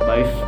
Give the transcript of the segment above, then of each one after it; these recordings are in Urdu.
22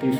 30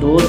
2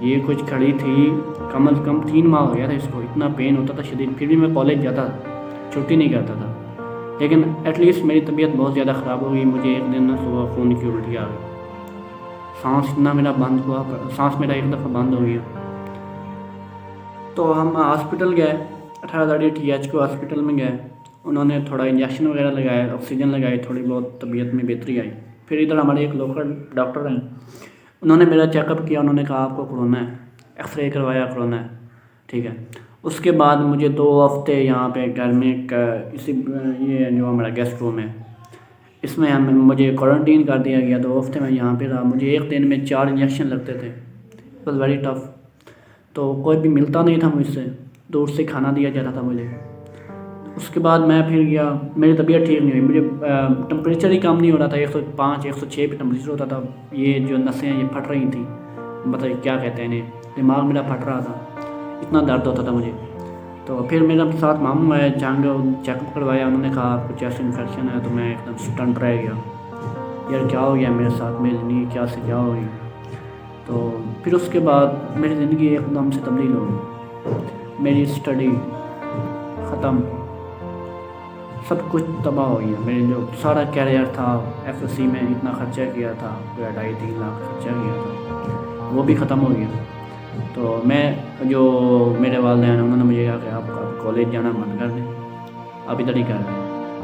یہ کچھ کھڑی تھی کم از کم 3 ماہ ہو گیا تھا اس کو، اتنا پین ہوتا تھا شدید، پھر بھی میں کالج جاتا تھا، چھٹی نہیں کرتا تھا. لیکن ایٹ لیسٹ میری طبیعت بہت زیادہ خراب ہو گئی. مجھے ایک دن صبح خون کی الٹی آ گئی، سانس اتنا میرا بند ہوا، سانس میرا ایک دفعہ بند ہو گیا. تو ہم ہاسپٹل گئے، 18 TH کو ہاسپٹل میں گئے. انہوں نے تھوڑا انجیکشن وغیرہ لگایا، آکسیجن لگائی، تھوڑی بہت طبیعت میں بہتری آئی. پھر ادھر ہمارے ایک لوکل ڈاکٹر ہیں، انہوں نے میرا چیک اپ کیا. انہوں نے کہا آپ کو کرونا ہے، ایکس رے کروایا، کرونا ہے، ٹھیک ہے. اس کے بعد مجھے 2 ہفتے یہاں پہ گھر میں اسی یہ جو ہمارا گیسٹ روم ہے اس میں مجھے کوارنٹین کر دیا گیا. 2 ہفتے میں یہاں پہ رہا. مجھے ایک دن میں 4 انجیکشن لگتے تھے. It was very tough. تو کوئی بھی ملتا نہیں تھا مجھ سے، دور سے کھانا دیا جاتا تھا مجھے. اس کے بعد میں پھر گیا، میری طبیعت ٹھیک نہیں ہوئی. مجھے ٹمپریچر ہی کم نہیں ہو رہا تھا، 105 106 پہ ٹمپریچر ہوتا تھا. یہ جو نسیں یہ پھٹ رہی تھیں، مطلب کیا کہتے ہیں انہیں، دماغ میرا پھٹ رہا تھا، اتنا درد ہوتا تھا مجھے. تو پھر میرے ساتھ ماموں آئے، جنگ چیک اپ کروایا. انہوں نے کہا آپ کو چیسٹ انفیکشن ہے. تو میں ایک دم سٹنٹ رہ گیا، یار کیا ہو گیا میرے ساتھ، میری زندگی کیا سے کیا ہو گئی. تو پھر اس کے بعد میری زندگی ایک دم سے تبدیل ہو گئی. میری اسٹڈی ختم، سب کچھ تباہ ہو گیا. میرے جو سارا کیریئر تھا، FSC میں اتنا خرچہ کیا تھا، 2.5-3 لاکھ خرچہ کیا تھا، وہ بھی ختم ہو گیا. تو میں جو میرے والدین انہوں نے مجھے کہا کہ آپ کالج جانا بند کر دیں، آپ ادھر ہی کر دیں.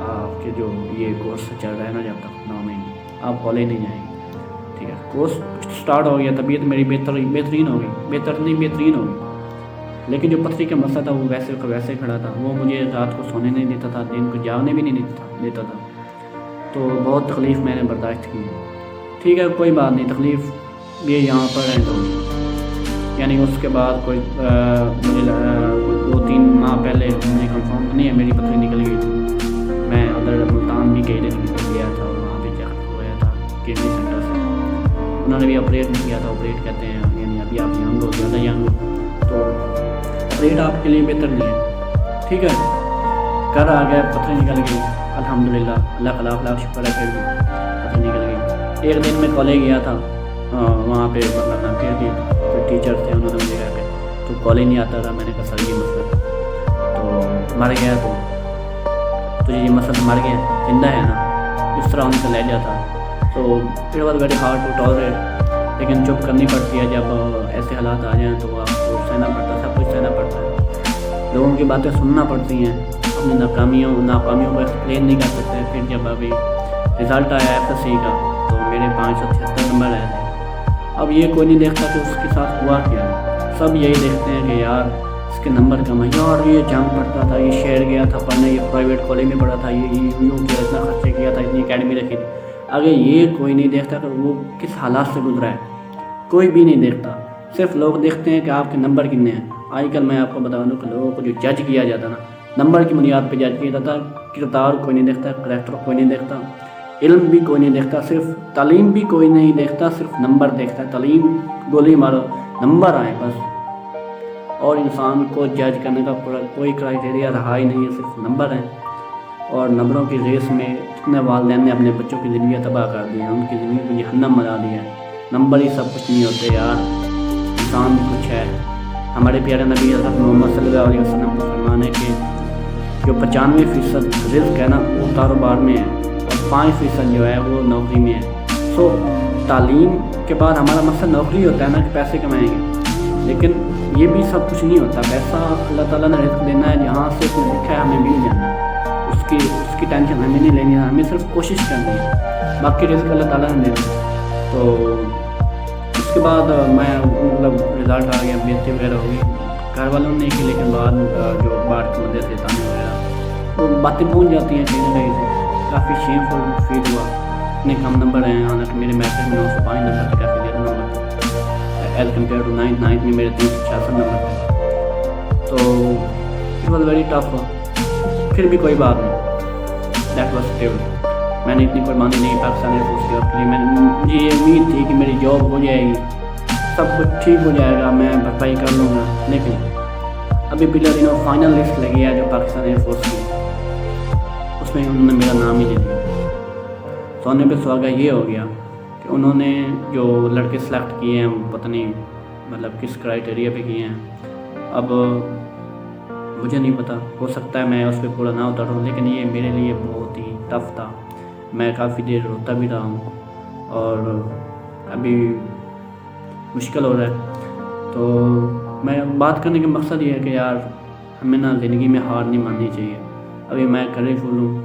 آپ کے جو یہ کورس چل رہا ہے نا جب تک 9 مہینے، آپ کالج نہیں جائیں گے، ٹھیک ہے. کورس سٹارٹ ہو گیا، طبیعت میری بہترین ہو گئی، بہترین ہو گئی. لیکن جو پتھری کا مسئلہ تھا وہ ویسے کا ویسے کھڑا تھا. وہ مجھے رات کو سونے نہیں دیتا تھا، دن کو جاگنے بھی نہیں دیتا تھا. تو بہت تکلیف میں نے برداشت کی. ٹھیک ہے کوئی بات نہیں، تکلیف یہ یہاں پر ہے. تو یعنی اس کے بعد کوئی مجھے 2-3 ماہ پہلے مجھے کنفرم نہیں ہے میری پتھری نکل گئی تھی. میں ادھر ملتان بھی کئی دن گیا تھا، وہاں پہ چیک اپ ہوا تھا کڈنی سینٹر سے. انہوں نے بھی آپریٹ نہیں کیا تھا. آپریٹ کہتے ہیں یعنی ابھی آپ ینگ ہو، زیادہ ینگ ہو تو آپریٹ آپ کے لیے بہتر نہیں ہے. ٹھیک ہے، گھر آ گیا، پتھری نکل گئی، الحمدللہ، اللہ کا لاکھ شکر ہے. پھر بھی پتھری نکل گئی. ایک دن میں کالج گیا تھا، وہاں پہ مطلب پھر بھی ٹیچر تھے، انہوں نے مجھے کہا کہ تو کالج نہیں آتا رہا. میں نے کہا سر یہ مسئلہ تو مر گیا، تو تجھے یہ مسئلہ مر گیا، زندہ ہے نا، اس طرح ان کا لہجہ تھا. تو پھر بعد ویری ہارڈ ٹو ٹالریٹ، لیکن چپ کرنی پڑتی ہے. جب ایسے حالات آ جائیں تو آپ کو سہنا پڑتا ہے، سب کچھ سہنا پڑتا ہے. لوگوں کی باتیں سننا پڑتی ہیں، اپنی ناکامیوں کو ایکسپلین نہیں کر سکتے. پھر جب ابھی رزلٹ آیا FSC کا تو میرے 576 نمبر آئے تھے. اب یہ کوئی نہیں دیکھتا کہ اس کے ساتھ ہوا کیا ہے. سب یہی دیکھتے ہیں کہ یار اس کے نمبر کم ہے، یار یہ جنگ پڑھتا تھا، یہ شہر گیا تھا پڑھنے، یہ پرائیویٹ کالج میں پڑھا تھا، یہ یوں کیا، اتنا خرچے کیا تھا، اتنی اکیڈمی رکھی تھی. آگے یہ کوئی نہیں دیکھتا کہ وہ کس حالات سے گزرا ہے. کوئی بھی نہیں دیکھتا. صرف لوگ دیکھتے ہیں کہ آپ کے نمبر کتنے ہیں. آج کل میں آپ کو بتا دوں کہ لوگوں کو جو جج کیا جاتا نا، نمبر کی بنیاد پہ جج کیا جاتا. کردار کوئی نہیں دیکھتا، کریکٹر کوئی نہیں دیکھتا، علم بھی کوئی نہیں دیکھتا، صرف تعلیم بھی کوئی نہیں دیکھتا، صرف نمبر دیکھتا ہے. تعلیم گولی مارو، نمبر آئے بس. اور انسان کو جج کرنے کا کوئی کرائٹیریا رہا ہی نہیں ہے، صرف نمبر ہیں. اور نمبروں کی ریس میں اتنے والدین نے اپنے بچوں کی زندگیاں تباہ کر دی ہیں، ان کی زندگی کو جہنم بنا دیا ہے. نمبر ہی سب کچھ نہیں ہوتے یار، انسان بھی کچھ ہے. ہمارے پیارے نبی حضرت محمد صلی اللہ علیہ وسلم کا فرمان ہے کہ جو 95% رزق ہے نا وہ کاروبار میں ہے، اور 5% جو ہے وہ نوکری میں ہے. سو تعلیم کے بعد ہمارا مقصد نوکری ہوتا ہے نا کہ پیسے کمائیں گے، لیکن یہ بھی سب کچھ نہیں ہوتا. پیسہ اللہ تعالیٰ نے رزق دینا ہے، جہاں سے اس نے لکھا ہے ہمیں مل جانا ہے. اس کی ٹینشن ہمیں نہیں لینی ہے، ہمیں صرف کوشش کرنی ہے، باقی رزق اللہ تعالیٰ نے دینا. تو اس کے بعد میں مطلب رزلٹ آ گیا، بہتری وغیرہ ہو گئی. گھر والوں نے کی، لیکن بعد جو باہر کے مدد سے تانے وغیرہ وہ باتیں پہنچ جاتی ہیں کہیں نہ کہیں سے. کافی شیم فل فیل ہوا. اتنے کم نمبر ہیں، حالانکہ میرے میٹرک میں 905 نمبر تھے، کافی زیادہ نمبر تھے ایز کمپیئر ٹو 9th میں میرے 366 نمبر تھے. تو اٹ واز ویری ٹف. پھر بھی کوئی بات نہیں، دیٹ واز اسٹیبل. میں نے اتنی قربانی نہیں پاکستان ایئر فورس کے وقت کے لیے. مجھے یہ امید تھی کہ میری جاب ہو جائے گی، سب کچھ ٹھیک ہو جائے گا، میں بھرپائی کر لوں گا. لیکن ابھی پچھلے دنوں فائنل لسٹ لگی ہے جو پاکستان ایئر فورس کی، اس میں انہوں نے میرا نام ہی دے دیا. سونے پہ سہاگا یہ ہو گیا کہ انہوں نے جو لڑکے سلیکٹ کیے ہیں پتہ نہیں مطلب کس کرائٹیریا پہ کیے ہیں اب مجھے نہیں پتہ، ہو سکتا ہے میں اس پہ پورا نہ اتروں، لیکن یہ میرے لیے بہت ہی ٹف تھا، میں کافی دیر روتا بھی رہا ہوں اور ابھی مشکل ہو رہا ہے۔ تو میں بات کرنے کا مقصد یہ ہے کہ یار ہمیں نا زندگی میں ہار نہیں ماننی چاہیے۔ ابھی میں کرے فل ہوں،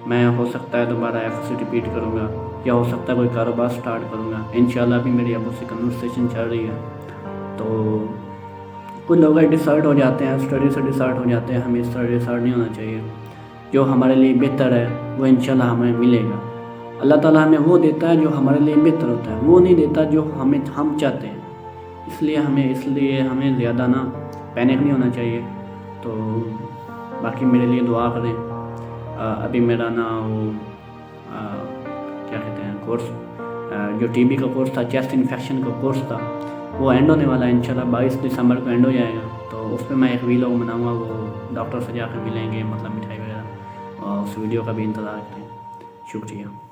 میں ہو سکتا ہے دوبارہ ایف سی ریپیٹ کروں گا یا ہو سکتا ہے کوئی کاروبار سٹارٹ کروں گا انشاءاللہ۔ ابھی میری ابو سے کنورسیشن چل رہی ہے، تو کچھ لوگ ڈسائڈ ہو جاتے ہیں، اسٹڈی سے ڈسائڈ ہو جاتے ہیں، ہمیں اس طرح ڈسائڈ نہیں ہونا چاہیے۔ جو ہمارے لیے بہتر ہے وہ انشاءاللہ ہمیں ملے گا۔ اللہ تعالیٰ ہمیں وہ دیتا ہے جو ہمارے لیے بہتر ہوتا ہے، وہ نہیں دیتا جو ہم چاہتے ہیں۔ اس لیے ہمیں زیادہ نا پینک نہیں ہونا چاہیے۔ تو باقی میرے لیے دعا کریں۔ ابھی میرا نا وہ کیا کہتے ہیں کورس، جو ٹی بی کا کورس تھا، چیسٹ انفیکشن کا کورس تھا، وہ اینڈ ہونے والا ہے انشاءاللہ، 22 دسمبر کو اینڈ ہو جائے گا۔ تو اس پہ میں ایک ویلاگ بناؤں گا، وہ ڈاکٹر سے جا کے ملیں گے، مطلب مٹھائی وغیرہ، اور اس ویڈیو کا بھی انتظار کریں۔ شکریہ۔